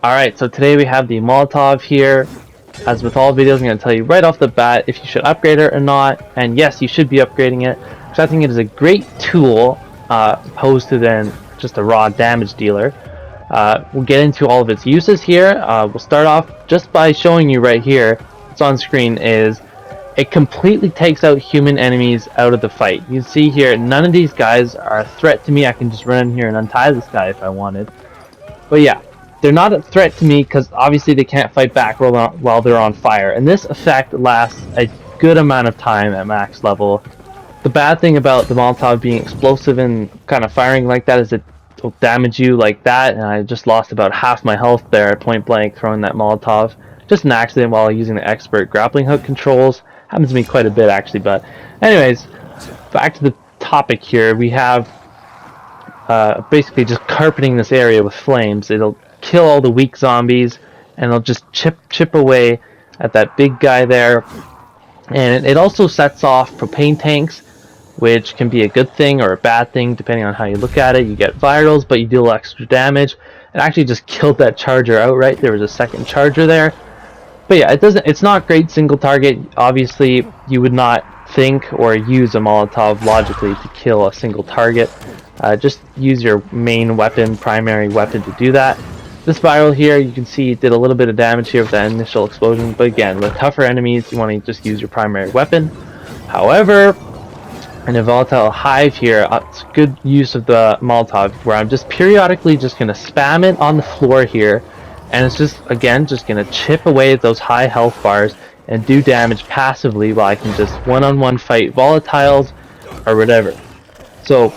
Alright, so today we have the Molotov here. As with all videos, I'm going to tell you right off the bat if you should upgrade it or not. And yes, you should be upgrading it, because I think it is a great tool opposed to then just a raw damage dealer. We'll get into all of its uses here. We'll start off just by showing you right here, what's on screen is it completely takes out human enemies out of the fight. You can see here, none of these guys are a threat to me. I can just run in here and untie this guy if I wanted. But yeah, they're not a threat to me because obviously they can't fight back while they're on fire. And this effect lasts a good amount of time at max level. The bad thing about the Molotov being explosive and kind of firing like that is it will damage you like that. And I just lost about half my health there at point blank throwing that Molotov. Just an accident while using the expert grappling hook controls. Happens to me quite a bit actually. But anyways, back to the topic here. We have basically just carpeting this area with flames. It'll kill all the weak zombies and it'll just chip away at that big guy there. And it also sets off propane tanks, which can be a good thing or a bad thing depending on how you look at it. You get virals, but you deal extra damage. It actually just killed that charger outright. There was a second charger there. But yeah, it's not great single target. Obviously you would not think or use a Molotov logically to kill a single target. Just use your main weapon, primary weapon to do that. This viral here, you can see it did a little bit of damage here with that initial explosion, but again, with tougher enemies, you want to just use your primary weapon. However, in a volatile hive here, it's good use of the Molotov, where I'm just periodically just going to spam it on the floor here, and it's just, again, just going to chip away at those high health bars and do damage passively while I can just one-on-one fight volatiles or whatever. So,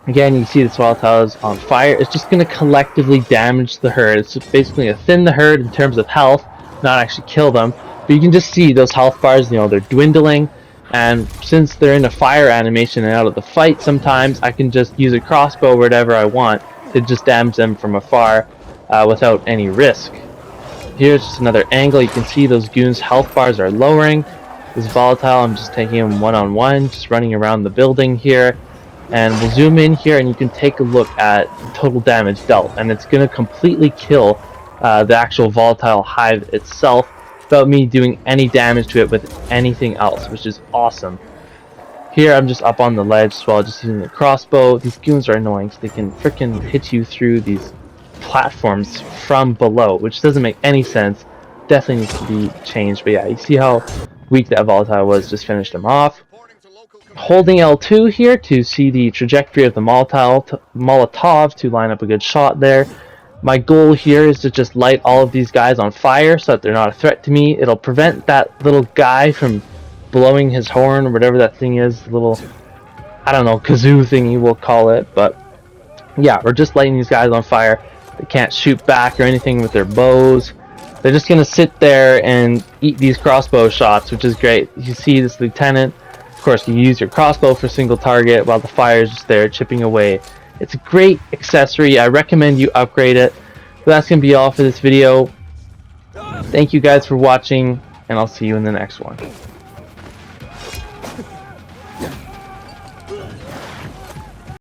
again, you see this volatile is on fire. It's just going to collectively damage the herd. It's just basically going to thin the herd in terms of health, not actually kill them. But you can just see those health bars, you know, they're dwindling. And since they're in a fire animation and out of the fight sometimes, I can just use a crossbow or whatever I want to just damage them from afar without any risk. Here's just another angle. You can see those goons' health bars are lowering. This volatile, I'm just taking him one-on-one, just running around the building here. And we'll zoom in here and you can take a look at total damage dealt, and it's going to completely kill the actual volatile hive itself without me doing any damage to it with anything else, which is awesome. Here I'm just up on the ledge as well, just using the crossbow. These goons are annoying, so they can freaking hit you through these platforms from below, which doesn't make any sense. Definitely needs to be changed. But yeah, you see how weak that volatile was. Just finished him off. Holding L2 here to see the trajectory of the Molotov to line up a good shot there. My goal here is to just light all of these guys on fire so that they're not a threat to me. It'll prevent that little guy from blowing his horn or whatever that thing is, little, I don't know, kazoo thingy we'll call it. But yeah, we're just lighting these guys on fire. They can't shoot back or anything with their bows. They're just going to sit there and eat these crossbow shots, which is great. You see this lieutenant. Of course, you use your crossbow for single target while the fire is just there chipping away. It's a great accessory. I recommend you upgrade it. But that's going to be all for this video. Thank you guys for watching, and I'll see you in the next one.